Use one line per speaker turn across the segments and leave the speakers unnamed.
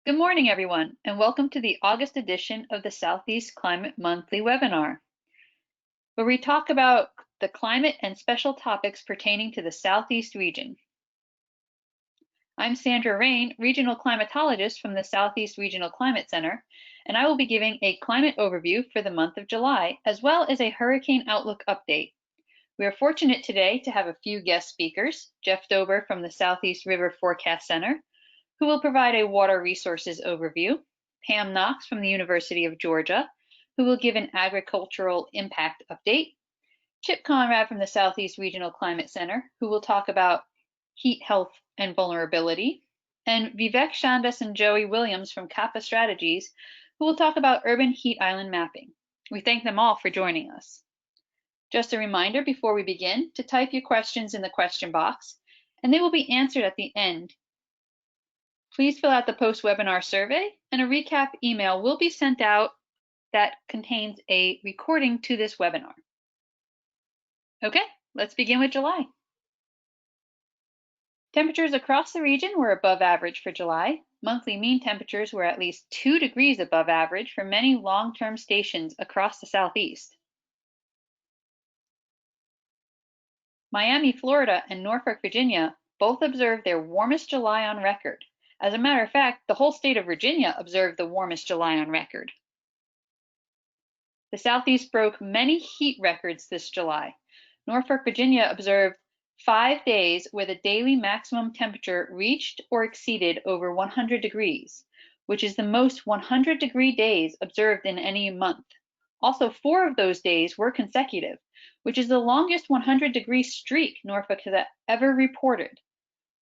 Good morning, everyone, and welcome to the August edition of the Southeast Climate Monthly webinar, where we talk about the climate and special topics pertaining to the Southeast region. I'm Sandra Rain, Regional Climatologist from the Southeast Regional Climate Center, and I will be giving a climate overview for the month of July, as well as a hurricane outlook update. We are fortunate today to have a few guest speakers, Jeff Dober from the Southeast River Forecast Center, who will provide a water resources overview, Pam Knox from the University of Georgia, who will give an agricultural impact update, Chip Conrad from the Southeast Regional Climate Center, who will talk about heat health and vulnerability, and Vivek Chandas and Joey Williams from Kappa Strategies, who will talk about urban heat island mapping. We thank them all for joining us. Just a reminder before we begin to type your questions in the question box, and they will be answered at the end. Please fill out the post-webinar survey, and a recap email will be sent out that contains a recording to this webinar. Okay, let's begin with July. Temperatures across the region were above average for July. Monthly mean temperatures were at least 2 degrees above average for many long-term stations across the Southeast. Miami, Florida, and Norfolk, Virginia both observed their warmest July on record. As a matter of fact, the whole state of Virginia observed the warmest July on record. The Southeast broke many heat records this July. Norfolk, Virginia observed 5 days where the daily maximum temperature reached or exceeded over 100 degrees, which is the most 100-degree days observed in any month. Also, 4 of those days were consecutive, which is the longest 100-degree streak Norfolk has ever reported.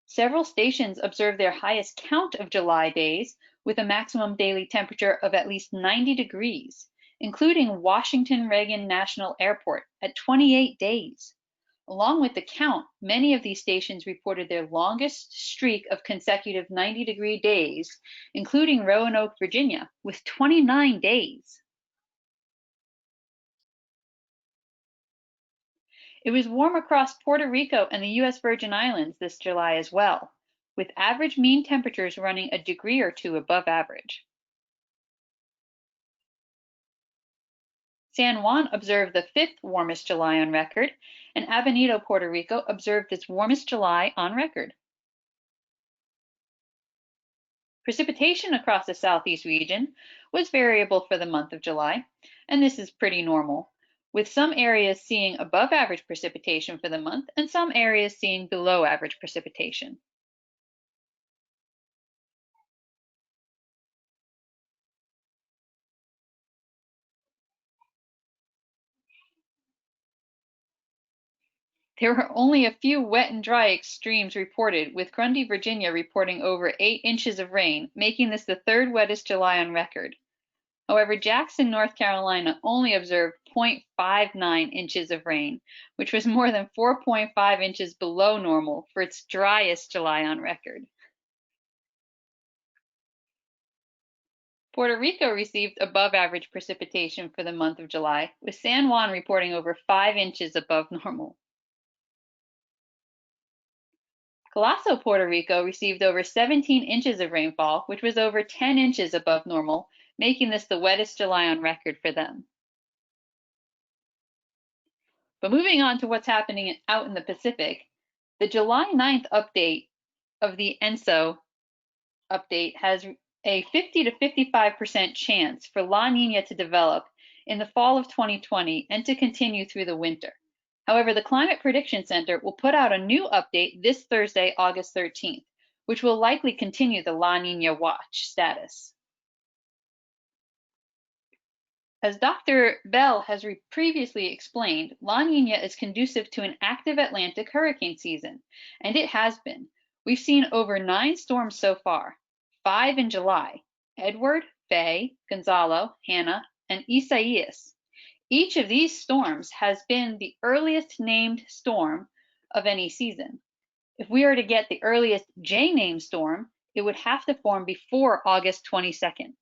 Several stations observed their highest count of July days with a maximum daily temperature of at least 90 degrees, including Washington Reagan National Airport at 28 days. Along with the count, many of these stations reported their longest streak of consecutive 90-degree days, including Roanoke, Virginia, with 29 days. It was warm across Puerto Rico and the U.S. Virgin Islands this July as well, with average mean temperatures running a degree or two above average. San Juan observed the 5th warmest July on record, and Avenida, Puerto Rico observed its warmest July on record. Precipitation across the Southeast region was variable for the month of July, and this is pretty normal, with some areas seeing above average precipitation for the month and some areas seeing below average precipitation. There were only a few wet and dry extremes reported, with Grundy, Virginia reporting over 8 inches of rain, making this the 3rd wettest July on record. However, Jackson, North Carolina only observed 0.59 inches of rain, which was more than 4.5 inches below normal for its driest July on record. Puerto Rico received above average precipitation for the month of July, with San Juan reporting over 5 inches above normal. Coloso, Puerto Rico received over 17 inches of rainfall, which was over 10 inches above normal, making this the wettest July on record for them. But moving on to what's happening out in the Pacific, the July 9th update of the ENSO update has a 50 to 55% chance for La Niña to develop in the fall of 2020 and to continue through the winter. However, the Climate Prediction Center will put out a new update this Thursday, August 13th, which will likely continue the La Niña watch status. As Dr. Bell has previously explained, La Niña is conducive to an active Atlantic hurricane season, and it has been. We've seen over 9 storms so far, 5 in July: Edward, Faye, Gonzalo, Hannah, and Isaias. Each of these storms has been the earliest named storm of any season. If we are to get the earliest J-named storm, it would have to form before August 22nd.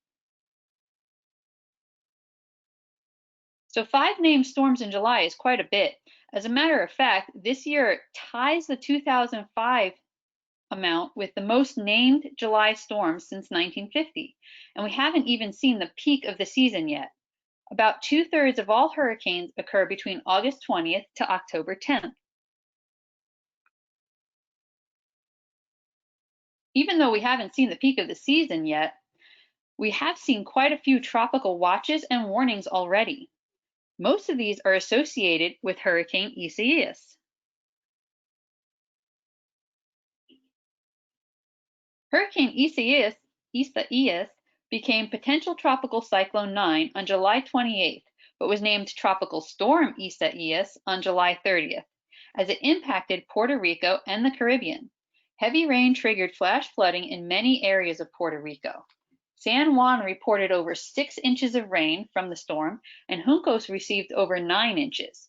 So 5 named storms in July is quite a bit. As a matter of fact, this year ties the amount with the most named July storms since 1950, and we haven't even seen the peak of the season yet. About 2/3 of all hurricanes occur between August 20th to October 10th. Even though we haven't seen the peak of the season yet, we have seen quite a few tropical watches and warnings already. Most of these are associated with Hurricane Isaias. Hurricane Isaias became potential tropical cyclone 9 on July 28th, but was named Tropical Storm Isaias on July 30th, as it impacted Puerto Rico and the Caribbean. Heavy rain triggered flash flooding in many areas of Puerto Rico. San Juan reported over 6 inches of rain from the storm, and Juncos received over 9 inches.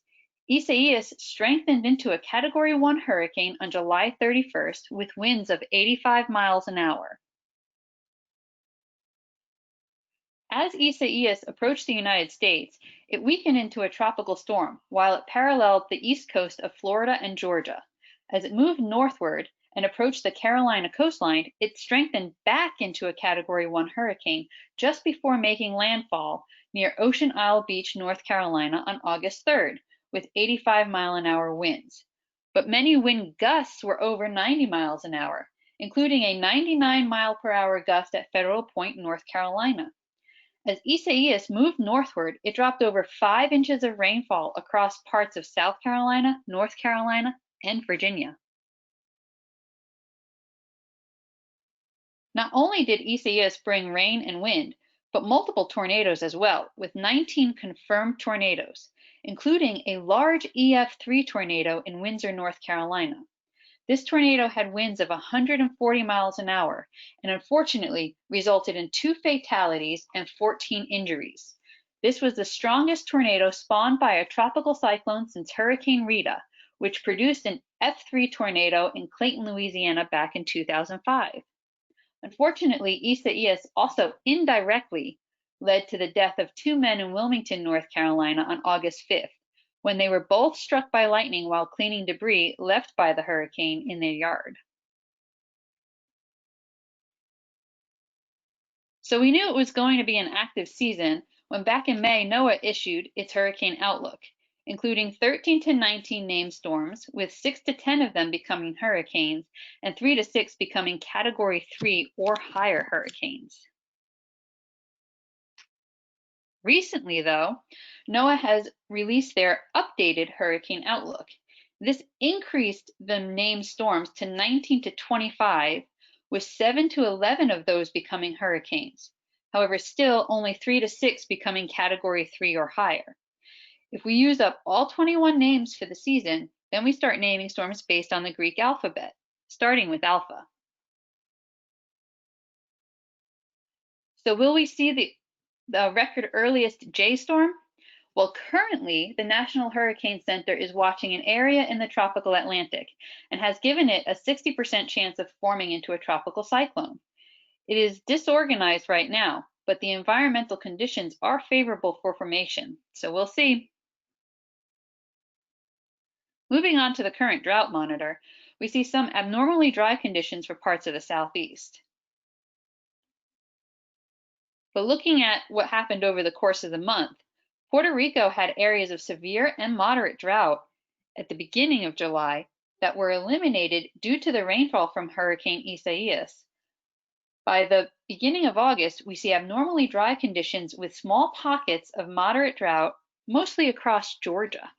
Isaias strengthened into a Category 1 hurricane on July 31st with winds of 85 miles an hour. As Isaias approached the United States, it weakened into a tropical storm while it paralleled the east coast of Florida and Georgia. As it moved northward and approached the Carolina coastline, it strengthened back into a Category 1 hurricane just before making landfall near Ocean Isle Beach, North Carolina on August 3rd, with 85-mile-an-hour winds. But many wind gusts were over 90 miles an hour, including a 99-mile-per-hour gust at Federal Point, North Carolina. As Isaias moved northward, it dropped over 5 inches of rainfall across parts of South Carolina, North Carolina, and Virginia. Not only did Isaias bring rain and wind, but multiple tornadoes as well, with 19 confirmed tornadoes, including a large EF3 tornado in Windsor, North Carolina. This tornado had winds of 140 miles an hour and unfortunately resulted in 2 fatalities and 14 injuries. This was the strongest tornado spawned by a tropical cyclone since Hurricane Rita, which produced an F3 tornado in Clayton, Louisiana back in 2005. Unfortunately, Isaias also indirectly led to the death of 2 men in Wilmington, North Carolina on August 5th, when they were both struck by lightning while cleaning debris left by the hurricane in their yard. So we knew it was going to be an active season when back in May NOAA issued its hurricane outlook, including 13 to 19 named storms, with 6 to 10 of them becoming hurricanes and 3 to 6 becoming Category 3 or higher hurricanes. Recently, though, NOAA has released their updated hurricane outlook. This increased the named storms to 19 to 25, with 7 to 11 of those becoming hurricanes. However, still only 3 to 6 becoming Category 3 or higher. If we use up all 21 names for the season, then we start naming storms based on the Greek alphabet, starting with Alpha. So will we see the record earliest J storm? Well, currently, the National Hurricane Center is watching an area in the tropical Atlantic and has given it a 60% chance of forming into a tropical cyclone. It is disorganized right now, but the environmental conditions are favorable for formation, so we'll see. Moving on to the current drought monitor, we see some abnormally dry conditions for parts of the southeast. But looking at what happened over the course of the month, Puerto Rico had areas of severe and moderate drought at the beginning of July that were eliminated due to the rainfall from Hurricane Isaias. By the beginning of August, we see abnormally dry conditions with small pockets of moderate drought, mostly across Georgia.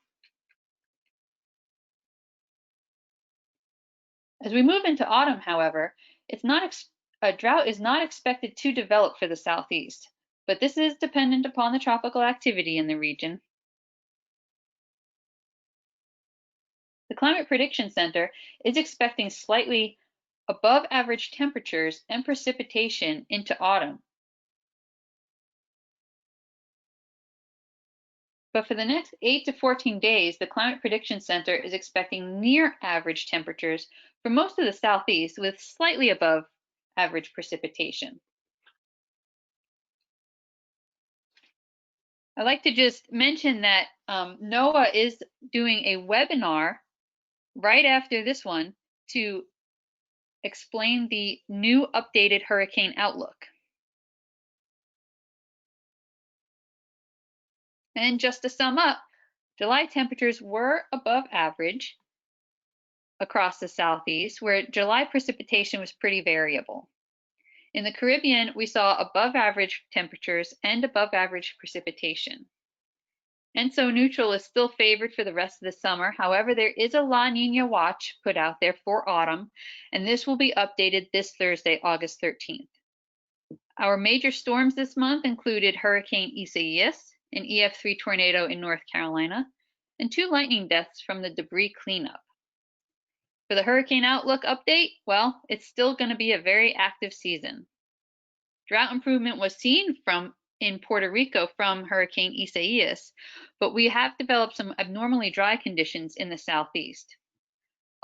As we move into autumn, however, a drought is not expected to develop for the southeast, but this is dependent upon the tropical activity in the region. The Climate Prediction Center is expecting slightly above average temperatures and precipitation into autumn. But for the next 8 to 14 days, the Climate Prediction Center is expecting near average temperatures for most of the southeast with slightly above average precipitation. I'd like to just mention that NOAA is doing a webinar right after this one to explain the new updated hurricane outlook. And just to sum up, July temperatures were above average across the Southeast, where July precipitation was pretty variable. In the Caribbean, we saw above average temperatures and above average precipitation. ENSO neutral is still favored for the rest of the summer. However, there is a La Niña watch put out there for autumn, and this will be updated this Thursday, August 13th. Our major storms this month included Hurricane Isaias, an EF3 tornado in North Carolina, and 2 lightning deaths from the debris cleanup. For the hurricane outlook update, well, it's still going to be a very active season. Drought improvement was seen in Puerto Rico from Hurricane Isaias, but we have developed some abnormally dry conditions in the Southeast.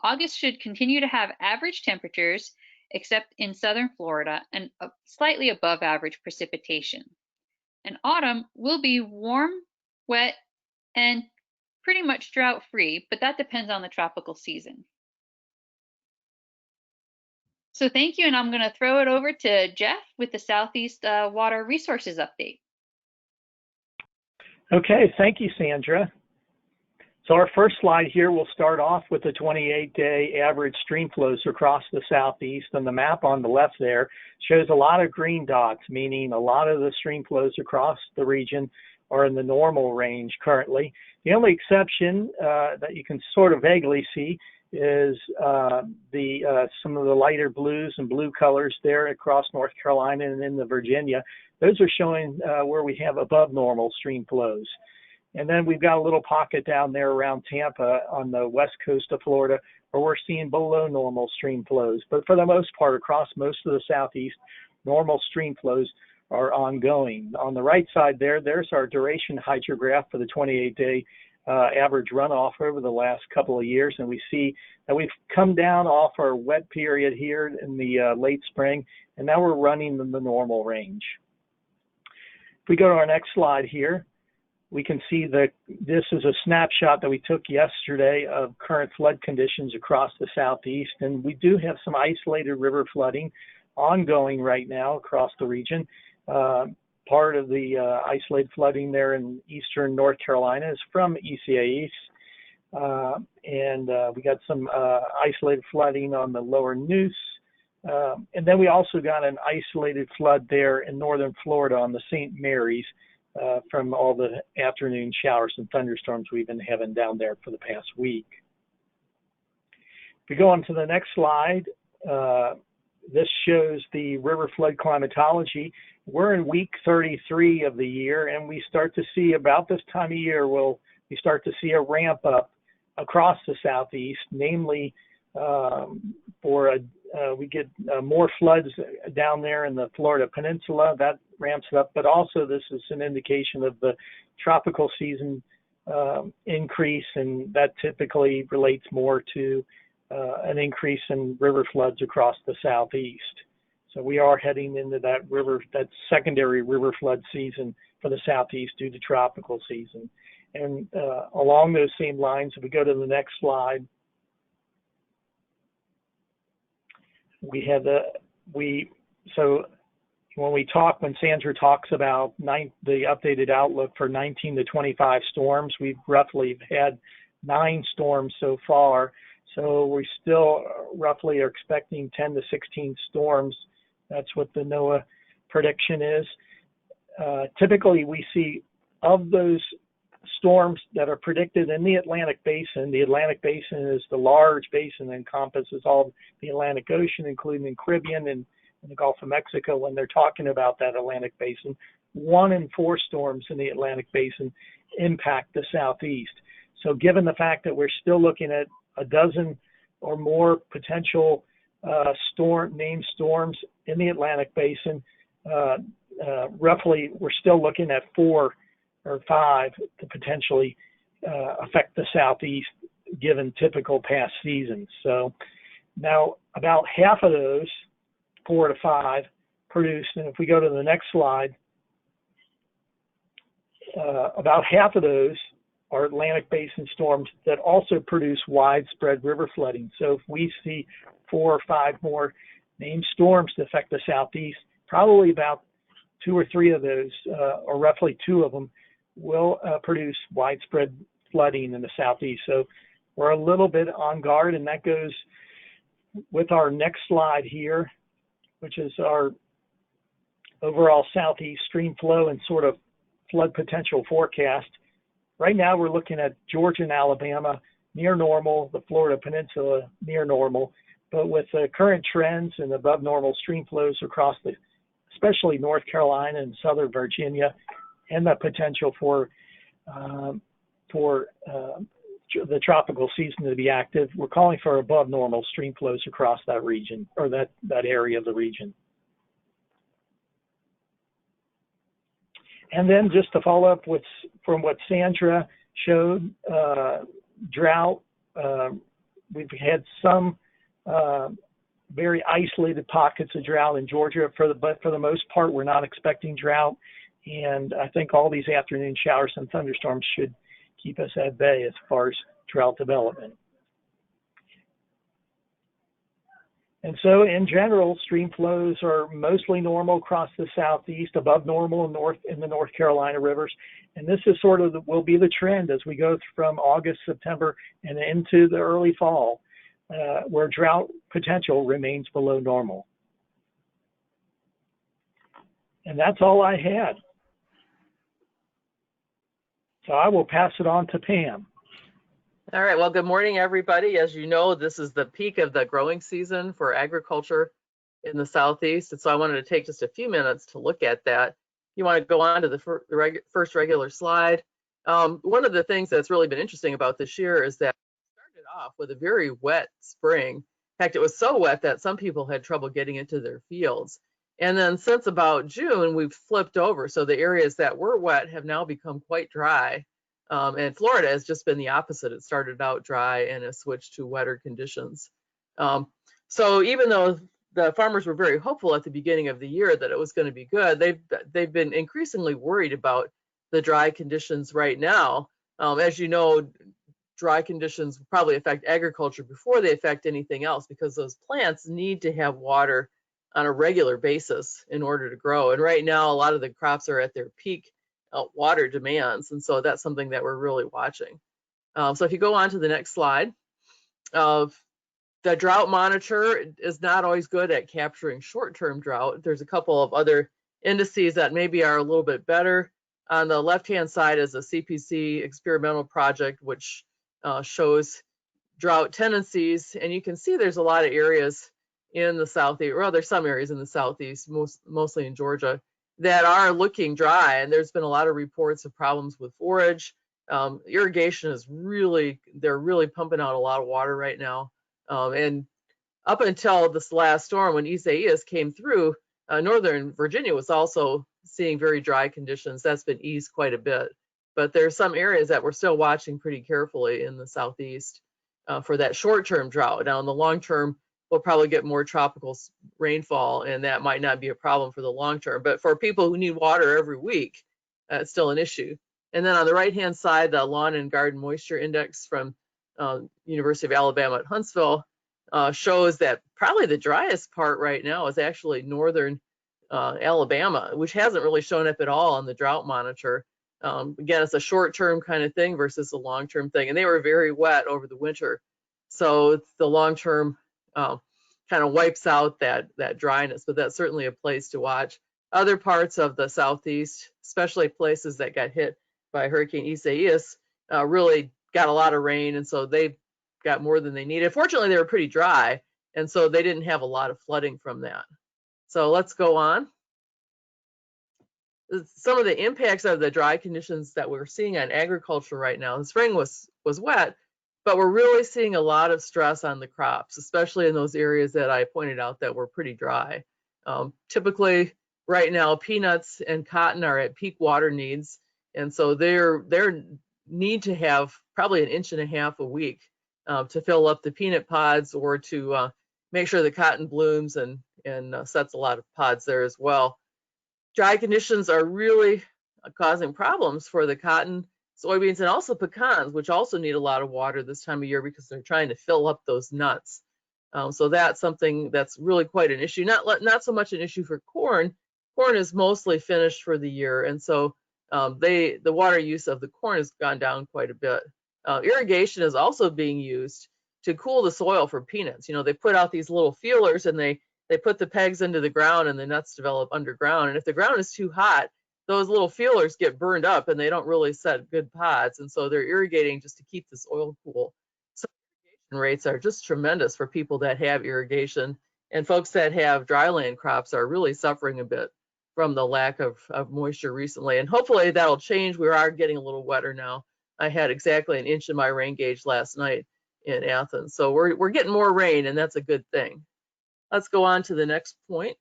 August should continue to have average temperatures, except in southern Florida, and slightly above average precipitation. And autumn will be warm, wet, and pretty much drought-free, but that depends on the tropical season. So thank you, and I'm going to throw it over to Jeff with the Southeast Water Resources Update.
Okay, thank you, Sandra. So our first slide here will start off with the 28-day average stream flows across the Southeast, and the map on the left there shows a lot of green dots, meaning a lot of the stream flows across the region are in the normal range currently. The only exception that you can sort of vaguely see is some of the lighter blues and blue colors there across North Carolina and in the Virginia. Those are showing where we have above normal stream flows. And then we've got a little pocket down there around Tampa on the west coast of Florida where we're seeing below normal stream flows. But for the most part, across most of the Southeast, normal stream flows are ongoing. On the right side there's our duration hydrograph for the 28-day average runoff over the last couple of years, and we see that we've come down off our wet period here in the late spring, and now we're running in the normal range. If we go to our next slide here, we can see that this is a snapshot that we took yesterday of current flood conditions across the Southeast, and we do have some isolated river flooding ongoing right now across the region. Part of the isolated flooding there in eastern North Carolina is from Isaias, and we got some isolated flooding on the lower Neuse, and then we also got an isolated flood there in northern Florida on the St. Mary's from all the afternoon showers and thunderstorms we've been having down there for the past week. If we go on to the next slide, this shows the river flood climatology. We're in week 33 of the year, and we start to see about this time of year, we start to see a ramp up across the Southeast, namely we get more floods down there in the Florida Peninsula. That ramps up, but also this is an indication of the tropical season increase, and that typically relates more to an increase in river floods across the Southeast. So we are heading into that secondary river flood season for the Southeast due to tropical season. And along those same lines, if we go to the next slide, when Sandra talks about the updated outlook for 19 to 25 storms, we've roughly had 9 storms so far. So we still roughly are expecting 10 to 16 storms. That's what the NOAA prediction is. Typically, we see of those storms that are predicted in the Atlantic Basin. The Atlantic Basin is the large basin that encompasses all the Atlantic Ocean, including the Caribbean and the Gulf of Mexico. When they're talking about that Atlantic Basin, 1 in 4 storms in the Atlantic Basin impact the Southeast. So given the fact that we're still looking at a dozen or more potential named storms in the Atlantic Basin, roughly we're still looking at 4 or 5 to potentially affect the Southeast given typical past seasons. So now about half of those, 4 to 5, produced, and if we go to the next slide, about half of those are Atlantic Basin storms that also produce widespread river flooding. So if we see 4 or 5 more named storms to affect the southeast. Probably about 2 or 3 of those, or roughly 2 of them, will produce widespread flooding in the southeast. So we're a little bit on guard, and that goes with our next slide here, which is our overall southeast stream flow and sort of flood potential forecast. Right now we're looking at Georgia and Alabama near normal, the Florida Peninsula near normal, but with the current trends and above normal stream flows across especially North Carolina and Southern Virginia, and the potential for the tropical season to be active, we're calling for above normal stream flows across that region, or that area of the region. And then just to follow up from what Sandra showed, drought, we've had some very isolated pockets of drought in Georgia, but for the most part, we're not expecting drought. And I think all these afternoon showers and thunderstorms should keep us at bay as far as drought development. And so in general, stream flows are mostly normal across the southeast, above normal in the North Carolina rivers. And this is sort of will be the trend as we go from August, September, and into the early fall, where drought potential remains below normal. And that's all I had. So I will pass it on to Pam.
All right, well, good morning, everybody. As you know, this is the peak of the growing season for agriculture in the Southeast. And so I wanted to take just a few minutes to look at that. You want to go on to the first regular slide. One of the things that's really been interesting about this year is that it started off with a very wet spring. In fact, it was so wet that some people had trouble getting into their fields. And then since about June, we've flipped over. So the areas that were wet have now become quite dry. And Florida has just been the opposite. It started out dry and has switched to wetter conditions. So even though the farmers were very hopeful at the beginning of the year that it was going to be good, they've been increasingly worried about the dry conditions right now. As you know, dry conditions probably affect agriculture before they affect anything else, because those plants need to have water on a regular basis in order to grow. And right now, a lot of the crops are at their peak water demands. And so that's something that we're really watching. So if you go on to the next slide, the drought monitor is not always good at capturing short-term drought. There's a couple of other indices that maybe are a little bit better. On the left-hand side is a CPC experimental project, which shows drought tendencies. And you can see there's a lot of areas in the Southeast, or there's some areas in the Southeast, mostly in Georgia, that are looking dry. And there's been a lot of reports of problems with forage. Irrigation is they're really pumping out a lot of water right now. And up until this last storm, when Isaias came through, Northern Virginia was also seeing very dry conditions. That's been eased quite a bit. But there's some areas that we're still watching pretty carefully in the Southeast for that short-term drought. Now, in the long term, we'll probably get more tropical rainfall, and that might not be a problem for the long term. But for people who need water every week, it's still an issue. And then on the right-hand side, the Lawn and Garden Moisture Index from University of Alabama at Huntsville shows that probably the driest part right now is actually northern Alabama, which hasn't really shown up at all on the drought monitor. Again, it's a short-term kind of thing versus a long-term thing. And they were very wet over the winter. So the long-term kind of wipes out that dryness, but that's certainly a place to watch. Other parts of the Southeast, especially places that got hit by Hurricane Isaias, really got a lot of rain, and so they got more than they needed. Fortunately, they were pretty dry, and so they didn't have a lot of flooding from that. So let's go on. Some of the impacts of the dry conditions that we're seeing on agriculture right now. The spring was wet, but we're really seeing a lot of stress on the crops, especially in those areas that I pointed out that were pretty dry. Typically, right now, peanuts and cotton are at peak water needs, and so they're need to have probably 1.5 inches a week to fill up the peanut pods, or to make sure the cotton blooms and sets a lot of pods there as well. Dry conditions are really causing problems for the cotton, soybeans, and also pecans, which also need a lot of water this time of year because they're trying to fill up those nuts. So that's something that's really quite an issue. Not so much an issue for corn. Corn is mostly finished for the year, and so the water use of the corn has gone down quite a bit. Irrigation is also being used to cool the soil for peanuts. You know, they put out these little feelers and they put the pegs into the ground and the nuts develop underground. And if the ground is too hot, those little feelers get burned up and they don't really set good pods. And so they're irrigating just to keep the soil cool. So irrigation rates are just tremendous for people that have irrigation, and folks that have dryland crops are really suffering a bit from the lack of moisture recently. And hopefully that'll change. We are getting a little wetter now. I had exactly an inch in my rain gauge last night in Athens. So we're getting more rain, and that's a good thing. Let's go on to the next point.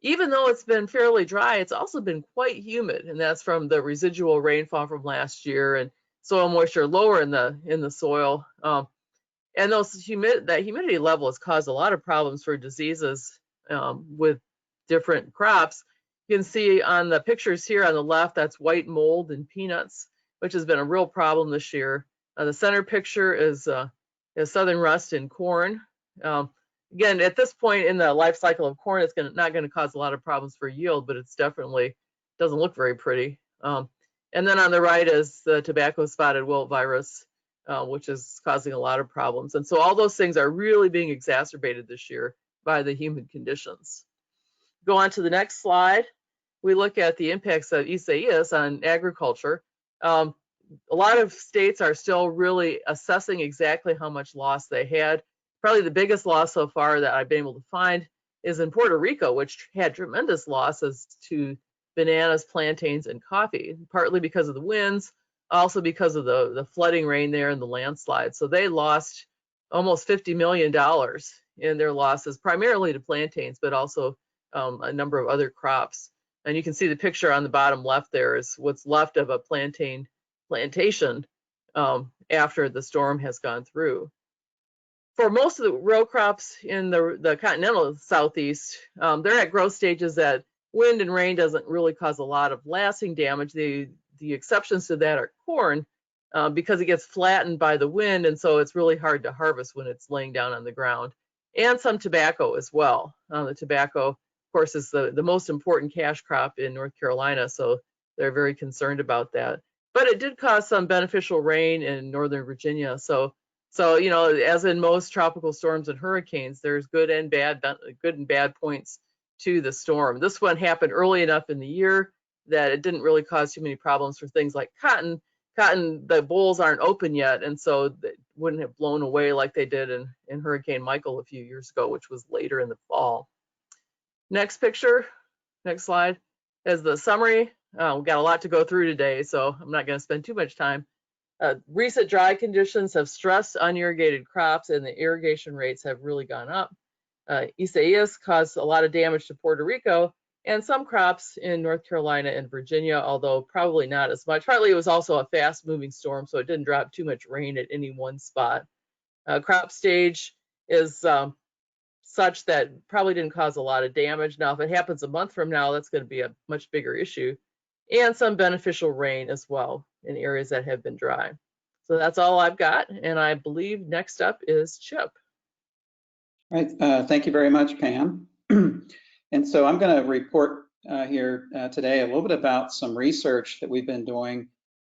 Even though it's been fairly dry, it's also been quite humid, and that's from the residual rainfall from last year and soil moisture lower in the soil. And that humidity level has caused a lot of problems for diseases with different crops. You can see on the pictures here on the left, that's white mold in peanuts, which has been a real problem this year. The center picture is southern rust in corn. Again, at this point in the life cycle of corn, it's not going to cause a lot of problems for yield, but it's definitely doesn't look very pretty. And then on the right is the tobacco spotted wilt virus, which is causing a lot of problems. And so all those things are really being exacerbated this year by the humid conditions. Go on to the next slide. We look at the impacts of Isaias on agriculture. A lot of states are still really assessing exactly how much loss they had. Probably the biggest loss so far that I've been able to find is in Puerto Rico, which had tremendous losses to bananas, plantains, and coffee, partly because of the winds, also because of the flooding rain there and the landslides. So they lost almost $50 million in their losses, primarily to plantains, but also a number of other crops. And you can see the picture on the bottom left there is what's left of a plantation after the storm has gone through. For most of the row crops in the continental southeast, they're at growth stages that wind and rain doesn't really cause a lot of lasting damage. The exceptions to that are corn, because it gets flattened by the wind, and so it's really hard to harvest when it's laying down on the ground. And some tobacco as well. The tobacco, of course, is the most important cash crop in North Carolina, so they're very concerned about that. But it did cause some beneficial rain in Northern Virginia. So you know, as in most tropical storms and hurricanes, there's good and bad points to the storm. This one happened early enough in the year that it didn't really cause too many problems for things like cotton. Cotton, the bolls aren't open yet, and so it wouldn't have blown away like they did in Hurricane Michael a few years ago, which was later in the fall. Next picture, next slide, is the summary. We've got a lot to go through today, so I'm not going to spend too much time. Recent dry conditions have stressed unirrigated crops, and the irrigation rates have really gone up. Isaias caused a lot of damage to Puerto Rico and some crops in North Carolina and Virginia, although probably not as much. Partly it was also a fast-moving storm, so it didn't drop too much rain at any one spot. Crop stage is such that probably didn't cause a lot of damage. Now, if it happens a month from now, that's going to be a much bigger issue. And some beneficial rain as well in areas that have been dry. So that's all I've got, and I believe next up is Chip.
All right, thank you very much, Pam. And so I'm going to report here today a little bit about some research that we've been doing.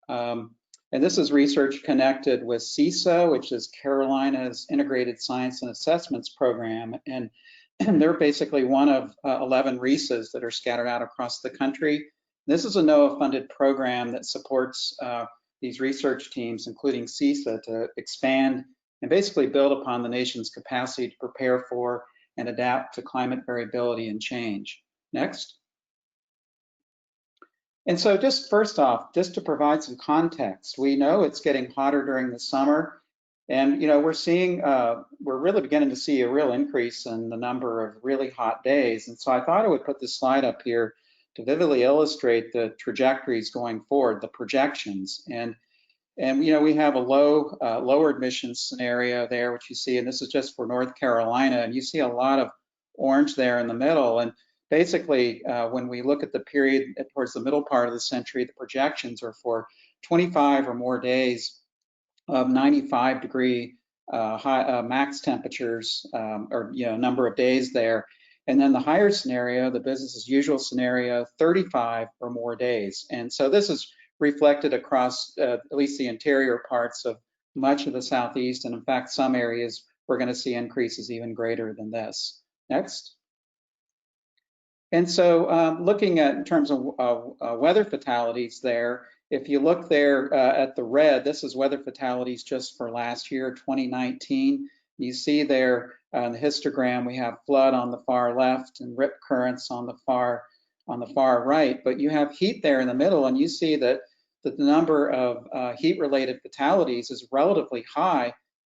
And this is research connected with CISA, which is Carolina's Integrated Science and Assessments Program. And they're basically one of 11 RISAs that are scattered out across the country. This is a NOAA-funded program that supports these research teams, including CISA, to expand and basically build upon the nation's capacity to prepare for and adapt to climate variability and change. Next. And so just first off, just to provide some context, we know it's getting hotter during the summer, and you know we're really beginning to see a real increase in the number of really hot days. And so I thought I would put this slide up here to vividly illustrate the trajectories going forward, the projections. And you know, we have a lower admissions scenario there, which you see, and this is just for North Carolina, and you see a lot of orange there in the middle. And basically, when we look at the period towards the middle part of the century, the projections are for 25 or more days of 95-degree max temperatures or number of days there. And then the higher scenario, the business as usual scenario, 35 or more days. And so this is reflected across at least the interior parts of much of the Southeast. And in fact, some areas we're going to see increases even greater than this. Next. And so looking at in terms of weather fatalities there, if you look there at the red, this is weather fatalities just for last year, 2019. You see there in the histogram, we have flood on the far left and rip currents on the far right, but you have heat there in the middle, and you see that the number of heat-related fatalities is relatively high.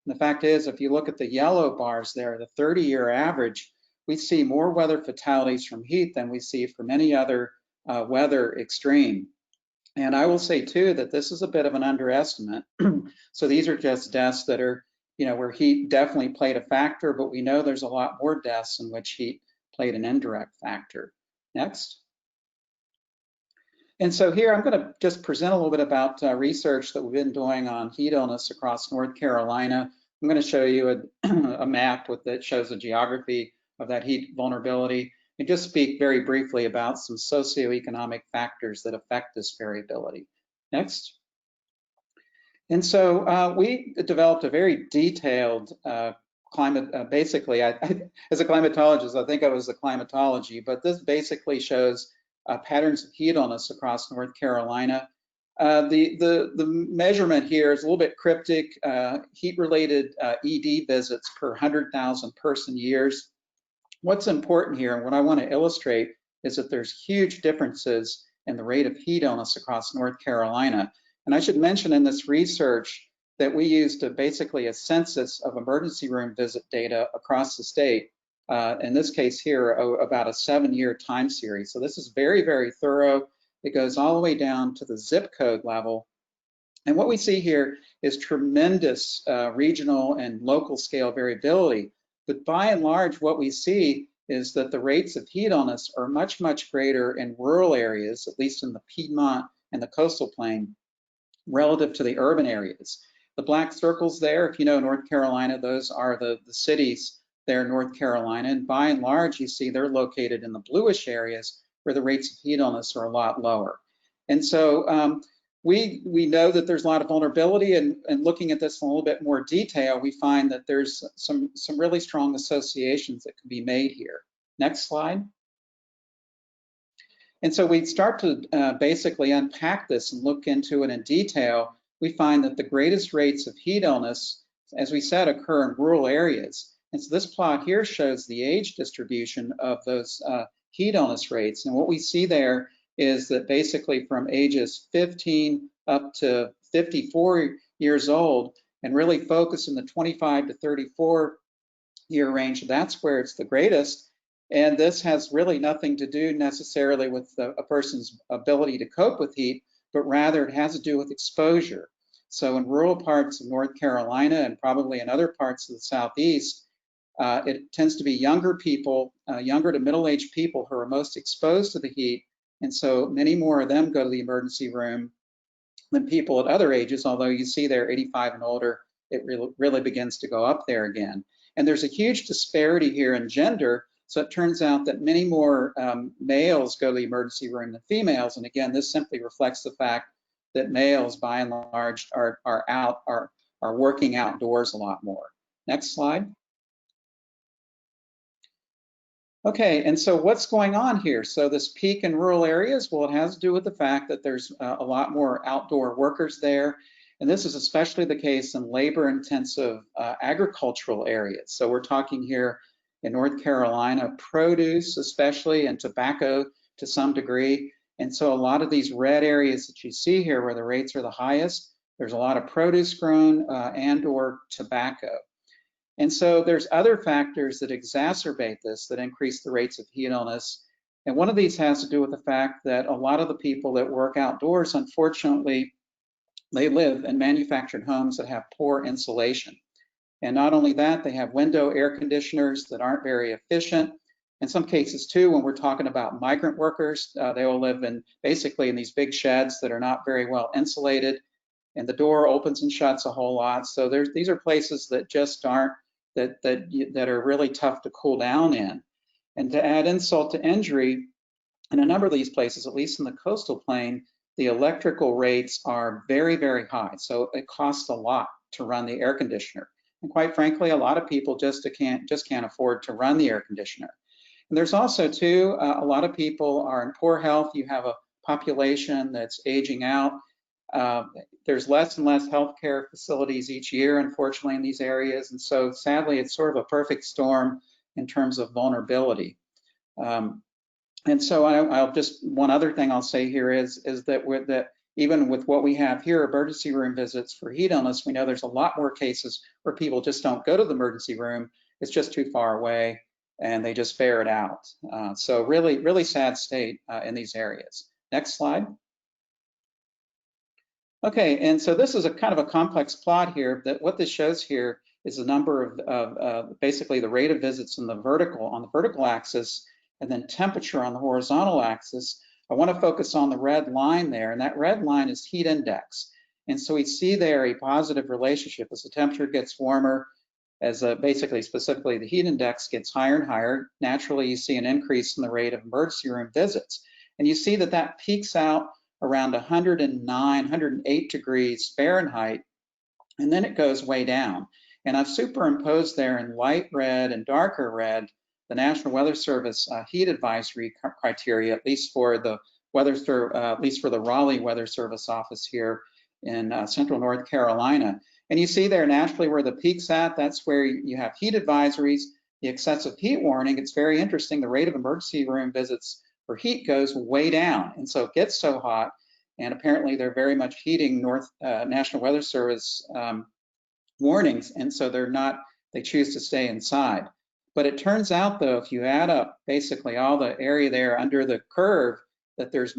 And the fact is, if you look at the yellow bars there, the 30-year average, we see more weather fatalities from heat than we see from any other weather extreme. And I will say too that this is a bit of an underestimate. So these are just deaths that are, where heat definitely played a factor, but we know there's a lot more deaths in which heat played an indirect factor. Next. And so here I'm going to just present a little bit about research that we've been doing on heat illness across North Carolina. I'm going to show you a map that shows the geography of that heat vulnerability, and just speak very briefly about some socioeconomic factors that affect this variability. Next. And so we developed a very detailed climate, basically, as a climatologist, I think I was the climatology, but this basically shows patterns of heat illness across North Carolina. The measurement here is a little bit cryptic, heat-related ED visits per 100,000 person years. What's important here, and what I want to illustrate, is that there's huge differences in the rate of heat illness across North Carolina. And I should mention in this research that we used basically a census of emergency room visit data across the state. In this case here, about a 7-year time series. So this is very, very thorough. It goes all the way down to the zip code level. And what we see here is tremendous regional and local scale variability. But by and large, what we see is that the rates of heat illness are much, much greater in rural areas, at least in the Piedmont and the coastal plain, relative to the urban areas. The black circles there, if you know North Carolina, those are the cities there in North Carolina. And by and large, you see they're located in the bluish areas where the rates of heat illness are a lot lower. And so we know that there's a lot of vulnerability, and looking at this in a little bit more detail, we find that there's some really strong associations that can be made here. Next slide. And so we start to basically unpack this and look into it in detail. We find that the greatest rates of heat illness, as we said, occur in rural areas. And so this plot here shows the age distribution of those heat illness rates. And what we see there is that basically from ages 15 up to 54 years old, and really focus in the 25 to 34 year range, that's where it's the greatest. And this has really nothing to do necessarily with a person's ability to cope with heat, but rather it has to do with exposure. So in rural parts of North Carolina and probably in other parts of the Southeast, it tends to be younger people, younger to middle-aged people who are most exposed to the heat. And so many more of them go to the emergency room than people at other ages, although you see there 85 and older, it really begins to go up there again. And there's a huge disparity here in gender. So it turns out that many more males go to the emergency room than females. And again, this simply reflects the fact that males, by and large, are working outdoors a lot more. Next slide. Okay, and so what's going on here? So this peak in rural areas, well, it has to do with the fact that there's a lot more outdoor workers there. And this is especially the case in labor-intensive agricultural areas. So we're talking here in North Carolina, produce especially, and tobacco to some degree. And so a lot of these red areas that you see here where the rates are the highest, there's a lot of produce grown and or tobacco. And so there's other factors that exacerbate this, that increase the rates of heat illness. And one of these has to do with the fact that a lot of the people that work outdoors, unfortunately, they live in manufactured homes that have poor insulation. And not only that, they have window air conditioners that aren't very efficient. In some cases too, when we're talking about migrant workers, they will live in basically in these big sheds that are not very well insulated. and the door opens and shuts a whole lot. So these are places that just aren't, that are really tough to cool down in. And to add insult to injury, in a number of these places, at least in the coastal plain, the electrical rates are very, very high. So it costs a lot to run the air conditioner. And quite frankly, a lot of people just can't afford to run the air conditioner. And there's also too, a lot of people are in poor health. You have a population that's aging out. There's less and less healthcare facilities each year, unfortunately, in these areas. And so sadly, it's sort of a perfect storm in terms of vulnerability. And so I'll just, one other thing I'll say here is that even with what we have here, emergency room visits for heat illness, we know there's a lot more cases where people just don't go to the emergency room. It's just too far away and they just bear it out. So really, really sad state in these areas. Next slide. Okay, and so this is a kind of a complex plot here. That what this shows here is the number of basically the rate of visits on the vertical axis, and then temperature on the horizontal axis. I want to focus on the red line there, and that red line is heat index. And so we see there a positive relationship as the temperature gets warmer, as basically specifically the heat index gets higher and higher. Naturally, you see an increase in the rate of emergency room visits. And you see that that peaks out around 109, 108 degrees Fahrenheit, and then it goes way down. And I've superimposed there in light red and darker red the National Weather Service heat advisory criteria, at least for the Raleigh Weather Service office here in central North Carolina. And you see there naturally where the peak's at, that's where you have heat advisories, the excessive heat warning. It's very interesting. The rate of emergency room visits for heat goes way down. And so it gets so hot, and apparently they're very much heeding National Weather Service warnings. And so they choose to stay inside. But it turns out though, if you add up basically all the area there under the curve, that there's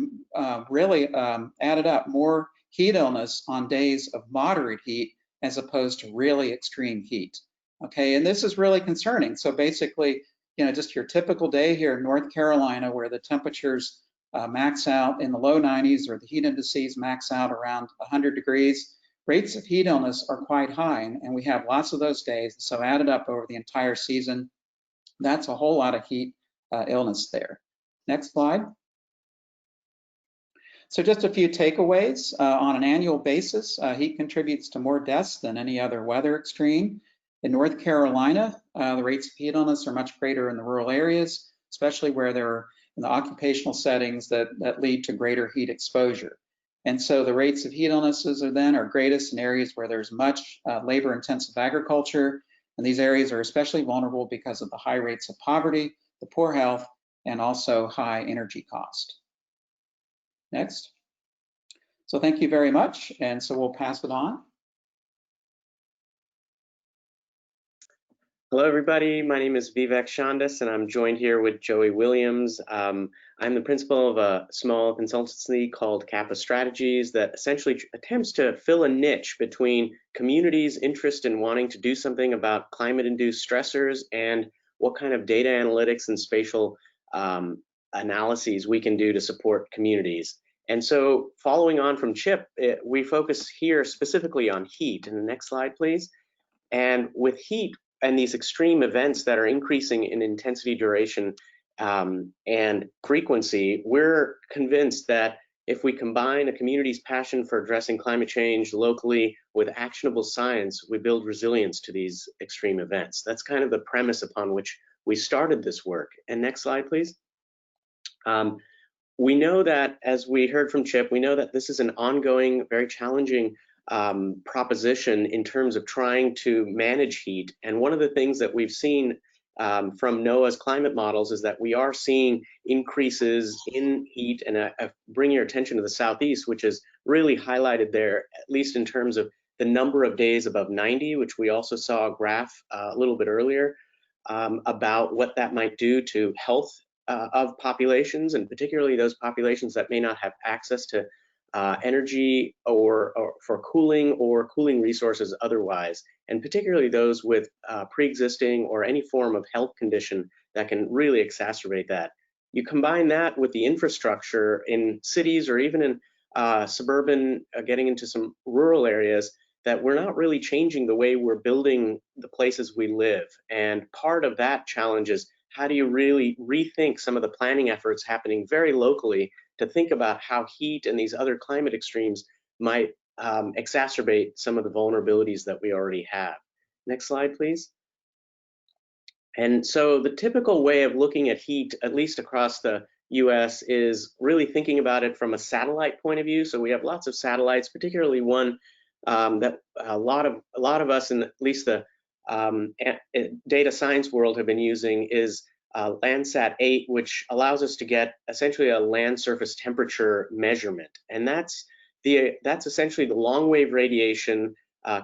really added up more heat illness on days of moderate heat as opposed to really extreme heat. Okay, and this is really concerning. So basically, just your typical day here in North Carolina where the temperatures max out in the low 90s or the heat indices max out around 100 degrees, rates of heat illness are quite high, and we have lots of those days. So added up over the entire season, that's a whole lot of heat illness there. Next slide. So just a few takeaways. On an annual basis, heat contributes to more deaths than any other weather extreme. In North Carolina, the rates of heat illness are much greater in the rural areas, especially where they're in the occupational settings that lead to greater heat exposure. And so the rates of heat illnesses are greatest in areas where there's much labor-intensive agriculture, and these areas are especially vulnerable because of the high rates of poverty, the poor health, and also high energy cost. Next. So thank you very much, and so we'll pass it on.
Hello, everybody. My name is Vivek Shandas, and I'm joined here with Joey Williams. I'm the principal of a small consultancy called Kappa Strategies that essentially attempts to fill a niche between communities' interest in wanting to do something about climate-induced stressors and what kind of data analytics and spatial analyses we can do to support communities. And so following on from Chip, we focus here specifically on heat. And the next slide, please. And with heat, and these extreme events that are increasing in intensity, duration, and frequency, we're convinced that if we combine a community's passion for addressing climate change locally with actionable science, we build resilience to these extreme events. That's kind of the premise upon which we started this work. And next slide, please. We know that, as we heard from Chip, we know that this is an ongoing, very challenging proposition in terms of trying to manage heat. And one of the things that we've seen from NOAA's climate models is that we are seeing increases in heat. And I bring your attention to the Southeast, which is really highlighted there, at least in terms of the number of days above 90, which we also saw a graph a little bit earlier about what that might do to health of populations, and particularly those populations that may not have access to energy or for cooling or cooling resources otherwise, and particularly those with pre-existing or any form of health condition that can really exacerbate that. You combine that with the infrastructure in cities or even in suburban, getting into some rural areas, that we're not really changing the way we're building the places we live. And part of that challenge is, how do you really rethink some of the planning efforts happening very locally to think about how heat and these other climate extremes might exacerbate some of the vulnerabilities that we already have. Next slide, please. And so the typical way of looking at heat, at least across the US, is really thinking about it from a satellite point of view. So we have lots of satellites, particularly one that a lot of us, in at least the data science world, have been using, is Landsat 8, which allows us to get essentially a land surface temperature measurement. And that's essentially the long wave radiation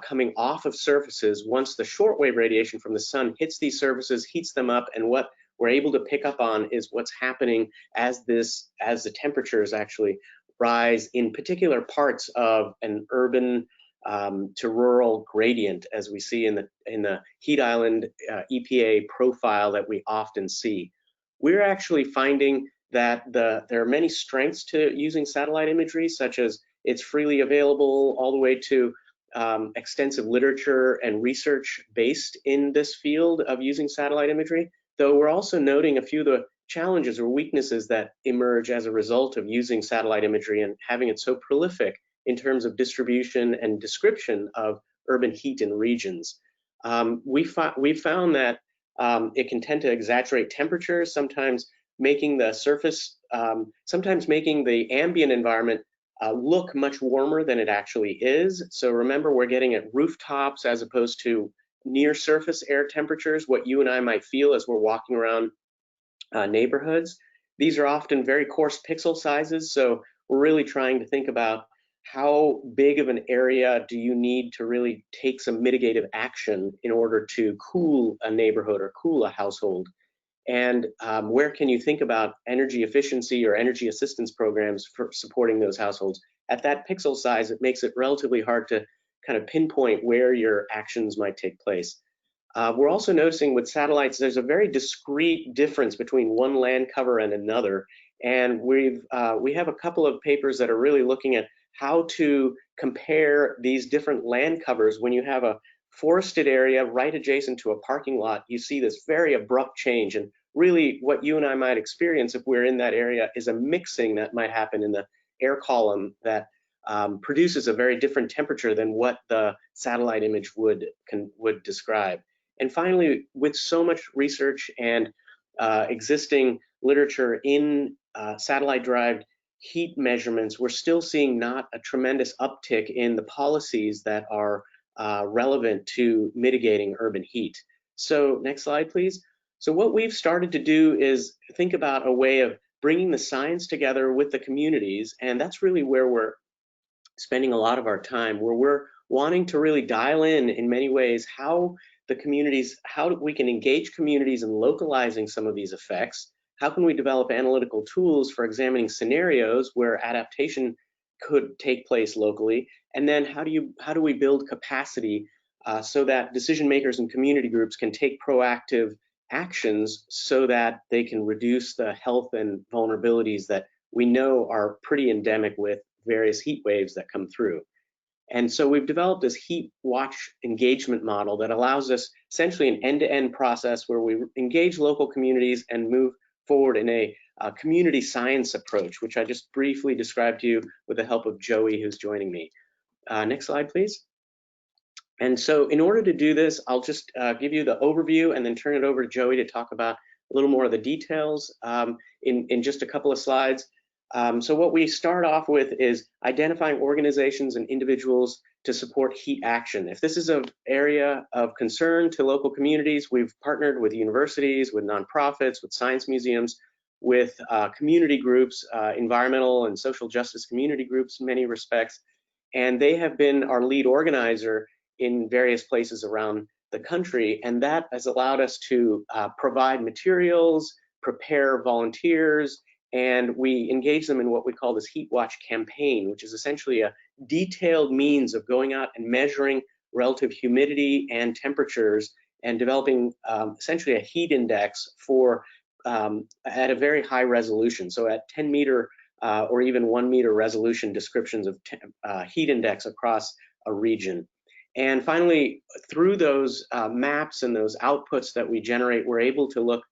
coming off of surfaces once the shortwave radiation from the sun hits these surfaces, heats them up, and what we're able to pick up on is what's happening as the temperatures actually rise in particular parts of an urban to rural gradient, as we see in the heat island EPA profile that we often see. We're actually finding that there are many strengths to using satellite imagery, such as it's freely available, all the way to extensive literature and research based in this field of using satellite imagery, though we're also noting a few of the challenges or weaknesses that emerge as a result of using satellite imagery and having it so prolific in terms of distribution and description of urban heat in regions. We found that it can tend to exaggerate temperatures, sometimes making the surface, sometimes making the ambient environment look much warmer than it actually is. So remember, we're getting at rooftops as opposed to near surface air temperatures, what you and I might feel as we're walking around neighborhoods. These are often very coarse pixel sizes, so we're really trying to think about how big of an area do you need to really take some mitigative action in order to cool a neighborhood or cool a household. And where can you think about energy efficiency or energy assistance programs for supporting those households? At that pixel size, it makes it relatively hard to kind of pinpoint where your actions might take place. We're also noticing with satellites, there's a very discrete difference between one land cover and another. And we have a couple of papers that are really looking at how to compare these different land covers. When you have a forested area right adjacent to a parking lot, you see this very abrupt change. And really what you and I might experience if we're in that area is a mixing that might happen in the air column that produces a very different temperature than what the satellite image would describe. And finally, with so much research and existing literature in satellite-derived heat measurements, we're still seeing not a tremendous uptick in the policies that are relevant to mitigating urban heat. So next slide, please. So what we've started to do is think about a way of bringing the science together with the communities, and that's really where we're spending a lot of our time, where we're wanting to really dial in many ways how the communities, how we can engage communities in localizing some of these effects. How can we develop analytical tools for examining scenarios where adaptation could take place locally? And then how do we build capacity so that decision makers and community groups can take proactive actions so that they can reduce the health and vulnerabilities that we know are pretty endemic with various heat waves that come through. And so we've developed this heat watch engagement model that allows us essentially an end-to-end process where we engage local communities and move forward in a community science approach, which I just briefly described to you with the help of Joey, who's joining me. Next slide, please. And so in order to do this, I'll just give you the overview and then turn it over to Joey to talk about a little more of the details in just a couple of slides. So what we start off with is identifying organizations and individuals to support heat action. If this is an area of concern to local communities, we've partnered with universities, with nonprofits, with science museums, with community groups, environmental and social justice community groups in many respects. And they have been our lead organizer in various places around the country. And that has allowed us to provide materials, prepare volunteers, and we engage them in what we call this Heat Watch campaign, which is essentially a detailed means of going out and measuring relative humidity and temperatures and developing essentially a heat index for at a very high resolution. So at 10-meter or even 1 meter resolution descriptions of heat index across a region. And finally, through those maps and those outputs that we generate, we're able to look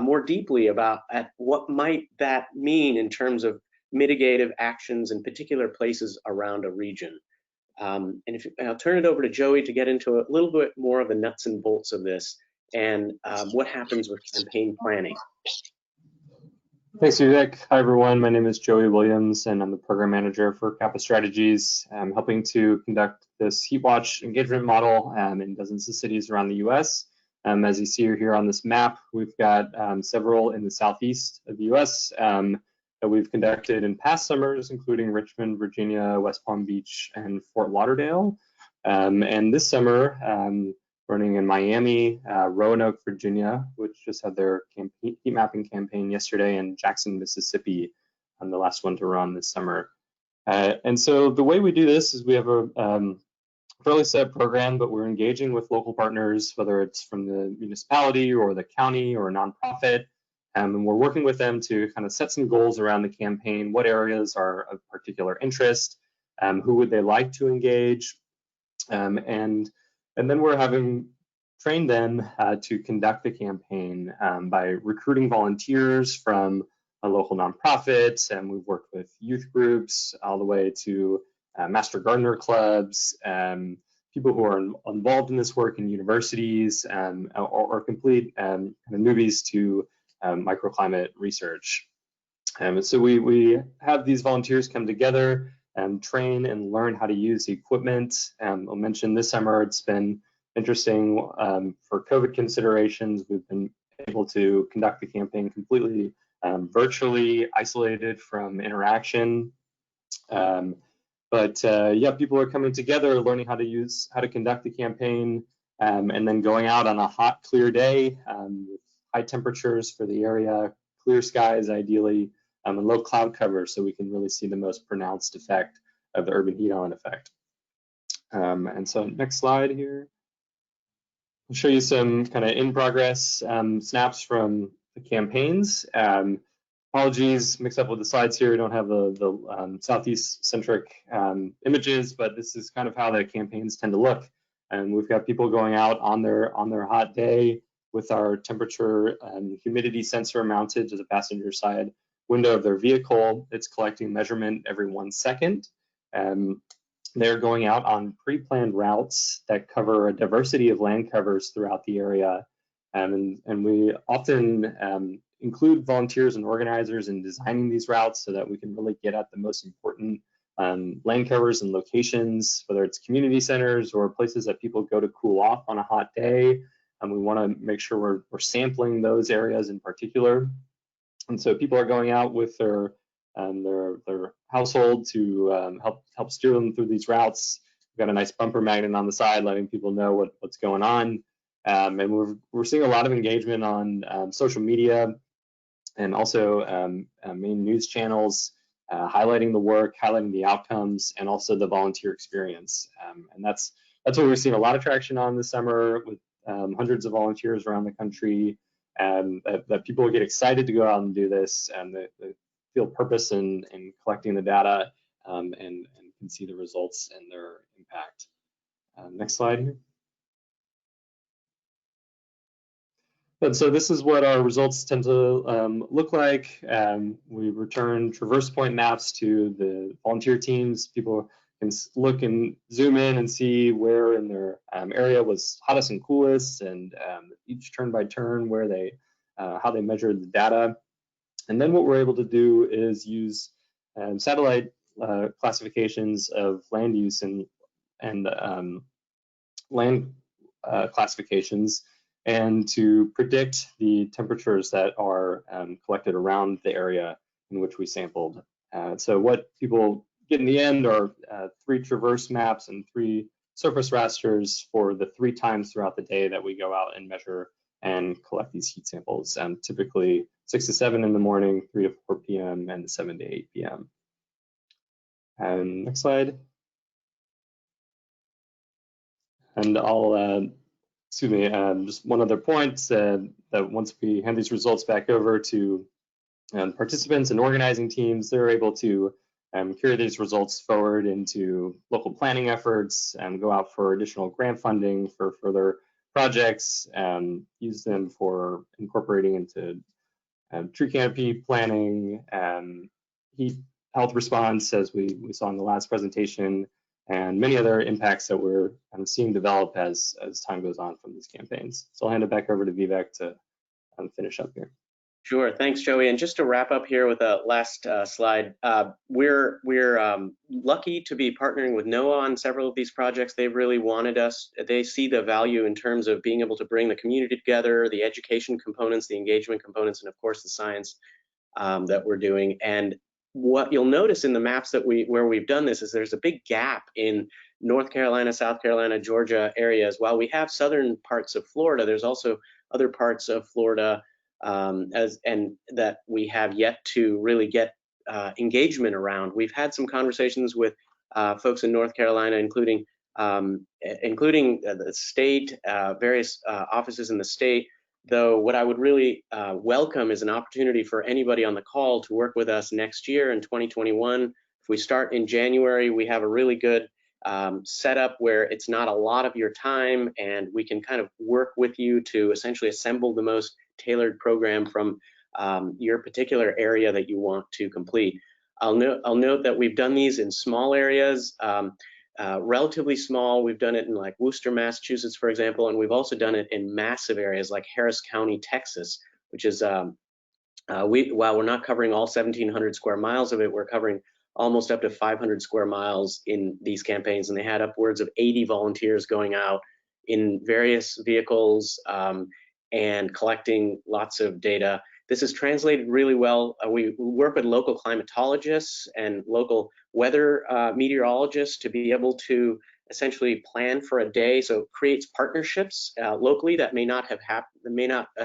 more deeply at what might that mean in terms of mitigative actions in particular places around a region. And I'll turn it over to Joey to get into a little bit more of the nuts and bolts of this and what happens with campaign planning.
Thanks, Vivek. Hi, everyone. My name is Joey Williams, and I'm the program manager for Kappa Strategies. I'm helping to conduct this heat watch engagement model in dozens of cities around the U.S. As you see here on this map, we've got several in the southeast of the U.S. That we've conducted in past summers, including Richmond, Virginia, West Palm Beach, and Fort Lauderdale. And this summer, running in Miami, Roanoke, Virginia, which just had their heat mapping campaign yesterday, and Jackson, Mississippi, the last one to run this summer. And so the way we do this is we have a fairly set program, but we're engaging with local partners, whether it's from the municipality or the county or a nonprofit, and we're working with them to kind of set some goals around the campaign. What areas are of particular interest? Who would they like to engage? And then we're having trained them to conduct the campaign by recruiting volunteers from a local nonprofit, and we've worked with youth groups all the way to master gardener clubs, people who are involved in this work in universities, or complete kind of newbies to microclimate research. So we have these volunteers come together and train and learn how to use the equipment. I'll mention this summer it's been interesting for COVID considerations. We've been able to conduct the campaign completely virtually, isolated from interaction. But yeah, people are coming together, learning how to conduct the campaign, and then going out on a hot, clear day with high temperatures for the area, clear skies ideally, and low cloud cover, so we can really see the most pronounced effect of the urban heat island effect. And so next slide here. I'll show you some kind of in progress snaps from the campaigns. Apologies, mixed up with the slides here. We don't have the Southeast centric images, but this is kind of how the campaigns tend to look. And we've got people going out on their hot day with our temperature and humidity sensor mounted to the passenger side window of their vehicle. It's collecting measurement every 1 second. They're going out on pre-planned routes that cover a diversity of land covers throughout the area. And we often include volunteers and organizers in designing these routes so that we can really get at the most important land covers and locations, whether it's community centers or places that people go to cool off on a hot day. And we want to make sure we're sampling those areas in particular. And so people are going out with their household to help steer them through these routes. We've got a nice bumper magnet on the side letting people know what's going on. And we're seeing a lot of engagement on social media and also main news channels, highlighting the work, highlighting the outcomes, and also the volunteer experience. And that's what we've seen a lot of traction on this summer with hundreds of volunteers around the country, that people get excited to go out and do this, and they feel purpose in collecting the data and can see the results and their impact. Next slide here. And so this is what our results tend to look like. We return traverse point maps to the volunteer teams. People can look and zoom in and see where in their area was hottest and coolest, and each turn by turn where how they measured the data. And then what we're able to do is use satellite classifications of land use and land classifications, and to predict the temperatures that are collected around the area in which we sampled. So what people get in the end are 3 traverse maps and 3 surface rasters for the 3 times throughout the day that we go out and measure and collect these heat samples, typically 6 to 7 in the morning, 3 to 4 p.m., and 7 to 8 p.m. And next slide. And I'll just one other point, that once we hand these results back over to participants and organizing teams, they're able to carry these results forward into local planning efforts and go out for additional grant funding for further projects, use them for incorporating into tree canopy planning, heat health response, as we saw in the last presentation, and many other impacts that we're seeing develop as time goes on from these campaigns. So I'll hand it back over to Vivek to finish up here.
Sure, thanks, Joey. And just to wrap up here with a last slide, we're lucky to be partnering with NOAA on several of these projects. They've really wanted us. They see the value in terms of being able to bring the community together, the education components, the engagement components, and of course the science that we're doing. And what you'll notice in the maps that where we've done this is there's a big gap in North Carolina, South Carolina, Georgia areas. While we have southern parts of Florida, there's also other parts of Florida and that we have yet to really get engagement around. We've had some conversations with folks in North Carolina, including the state, various offices in the state. Though what I would really welcome is an opportunity for anybody on the call to work with us next year in 2021. If we start in January, we have a really good setup where it's not a lot of your time, and we can kind of work with you to essentially assemble the most tailored program from your particular area that you want to complete. I'll note that we've done these in small areas, relatively small. We've done it in like Worcester, Massachusetts, for example, and we've also done it in massive areas like Harris County, Texas, which is, while we're not covering all 1,700 square miles of it, we're covering almost up to 500 square miles in these campaigns, and they had upwards of 80 volunteers going out in various vehicles and collecting lots of data. This is translated really well. We work with local climatologists and local weather meteorologists to be able to essentially plan for a day. So it creates partnerships locally that may not have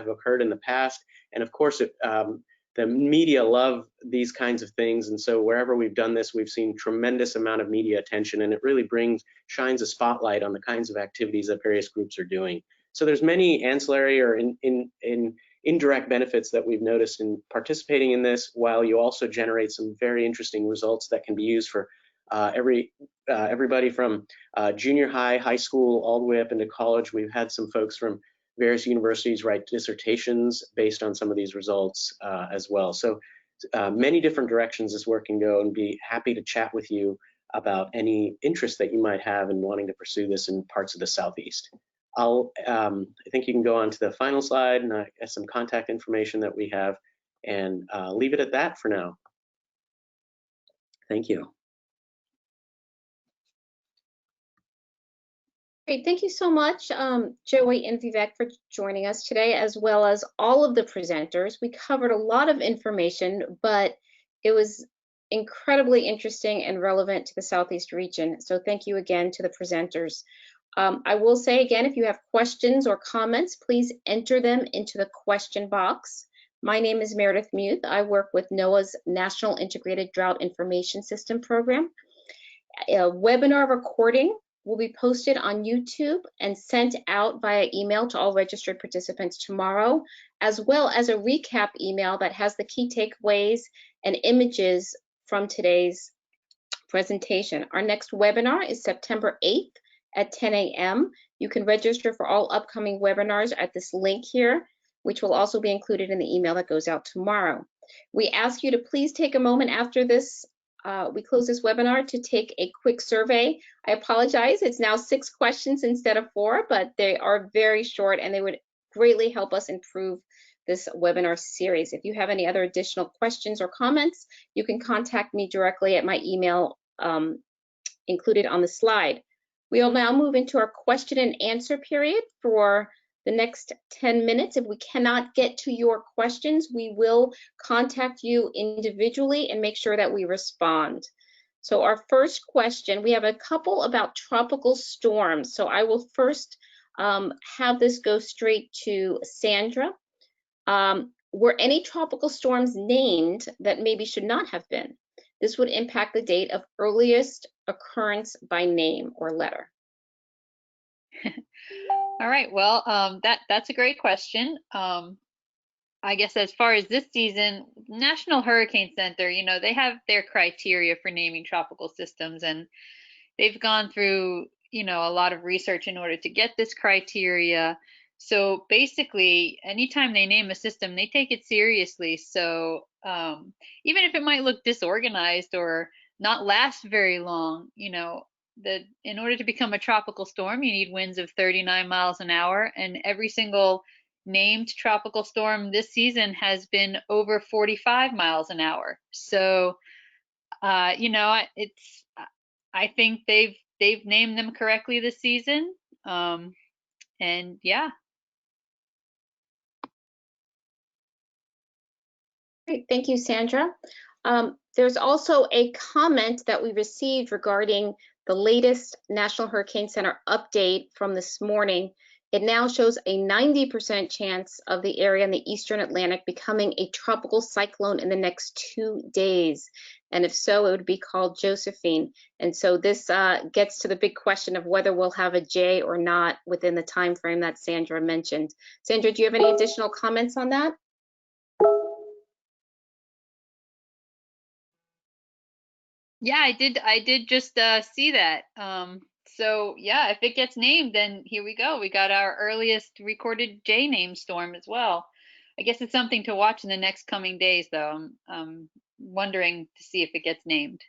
occurred in the past. And of course, the media love these kinds of things. And so wherever we've done this, we've seen tremendous amount of media attention, and it really shines a spotlight on the kinds of activities that various groups are doing. So there's many ancillary or indirect benefits that we've noticed in participating in this, while you also generate some very interesting results that can be used for everybody from junior high, high school, all the way up into college. We've had some folks from various universities write dissertations based on some of these results as well. So many different directions this work can go, and be happy to chat with you about any interest that you might have in wanting to pursue this in parts of the Southeast. I think you can go on to the final slide, and some contact information that we have, and leave it at that for now. Thank you.
Great, thank you so much, Joey and Vivek, for joining us today, as well as all of the presenters. We covered a lot of information, but it was incredibly interesting and relevant to the Southeast region. So thank you again to the presenters. I will say again, if you have questions or comments, please enter them into the question box. My name is Meredith Muth. I work with NOAA's National Integrated Drought Information System program. A webinar recording will be posted on YouTube and sent out via email to all registered participants tomorrow, as well as a recap email that has the key takeaways and images from today's presentation. Our next webinar is September 8th at 10 a.m. You can register for all upcoming webinars at this link here, which will also be included in the email that goes out tomorrow. We ask you to please take a moment after this, we close this webinar, to take a quick survey. I apologize, it's now 6 questions instead of 4, but they are very short and they would greatly help us improve this webinar series. If you have any other additional questions or comments, you can contact me directly at my email included on the slide. We'll now move into our question and answer period for the next 10 minutes. If we cannot get to your questions, we will contact you individually and make sure that we respond. So our first question, we have a couple about tropical storms. So I will first have this go straight to Sandra. Were any tropical storms named that maybe should not have been? This would impact the date of earliest occurrence by name or letter.
All right, well, that's a great question. I guess as far as this season, National Hurricane Center, you know, they have their criteria for naming tropical systems, and they've gone through, you know, a lot of research in order to get this criteria. So basically, anytime they name a system, they take it seriously. So even if it might look disorganized or not last very long, you know, in order to become a tropical storm, you need winds of 39 miles an hour, and every single named tropical storm this season has been over 45 miles an hour. So, you know, I think they've named them correctly this season. And yeah.
Great, thank you, Sandra. There's also a comment that we received regarding the latest National Hurricane Center update from this morning. It now shows a 90% chance of the area in the Eastern Atlantic becoming a tropical cyclone in the next 2 days. And if so, it would be called Josephine. And so this gets to the big question of whether we'll have a J or not within the time frame that Sandra mentioned. Sandra, do you have any additional comments on that?
Yeah, I did just see that. So yeah, if it gets named, then here we go. We got our earliest recorded J name storm as well. I guess it's something to watch in the next coming days, though. I'm wondering to see if it gets named.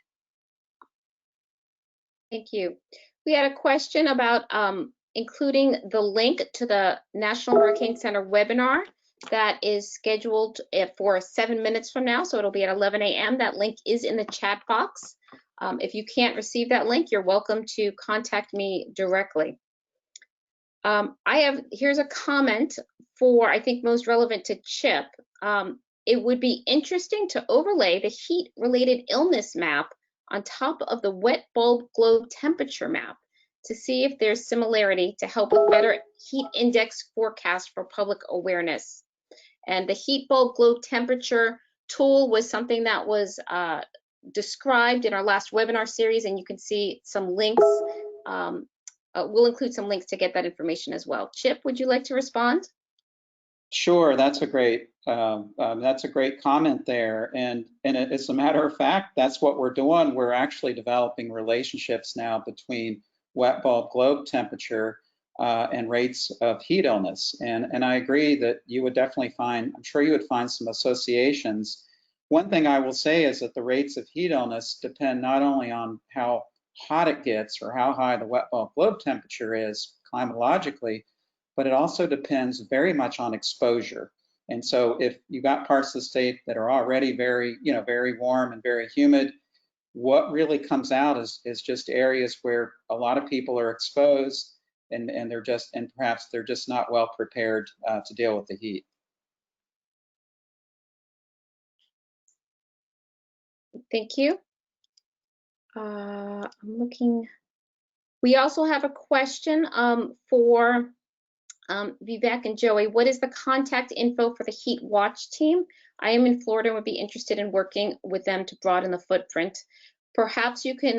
Thank you. We had a question about including the link to the National Hurricane Center webinar that is scheduled for 7 minutes from now. So it'll be at 11 a.m. That link is in the chat box. If you can't receive that link, you're welcome to contact me directly. Here's a comment for, I think, most relevant to Chip. It would be interesting to overlay the heat-related illness map on top of the wet bulb globe temperature map to see if there's similarity to help with better heat index forecast for public awareness. And the heat bulb globe temperature tool was something that was described in our last webinar series, and you can see some links. We'll include some links to get that information as well. Chip, would you like to respond?
Sure, that's a great comment there, and as a matter of fact, that's what we're doing. We're actually developing relationships now between wet bulb globe temperature and rates of heat illness, and I agree that you would definitely find, I'm sure you would find some associations. One thing I will say is that the rates of heat illness depend not only on how hot it gets or how high the wet bulb globe temperature is climatologically, but it also depends very much on exposure. And so if you got parts of the state that are already very, very warm and very humid, what really comes out is just areas where a lot of people are exposed and perhaps they're just not well prepared to deal with the heat.
Thank you. I'm looking. We also have a question for Vivek and Joey. What is the contact info for the Heat Watch team? I am in Florida and would be interested in working with them to broaden the footprint. Perhaps you can,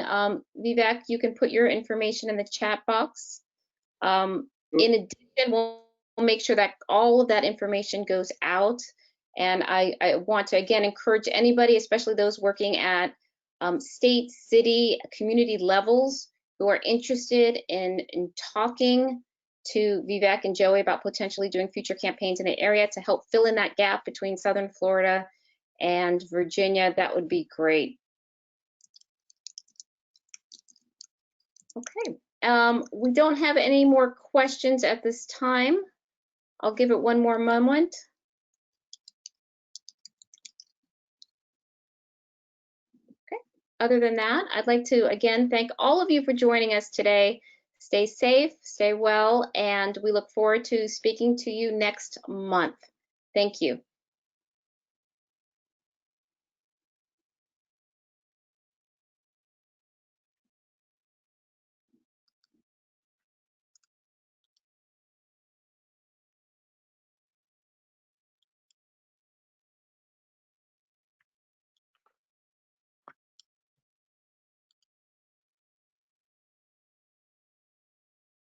Vivek, you can put your information in the chat box. In addition, we'll make sure that all of that information goes out. And I want to, again, encourage anybody, especially those working at state, city, community levels who are interested in talking to Vivek and Joey about potentially doing future campaigns in the area to help fill in that gap between Southern Florida and Virginia. That would be great. Okay, we don't have any more questions at this time. I'll give it one more moment. Okay, other than that, I'd like to again thank all of you for joining us today. Stay safe, stay well, and we look forward to speaking to you next month. Thank you.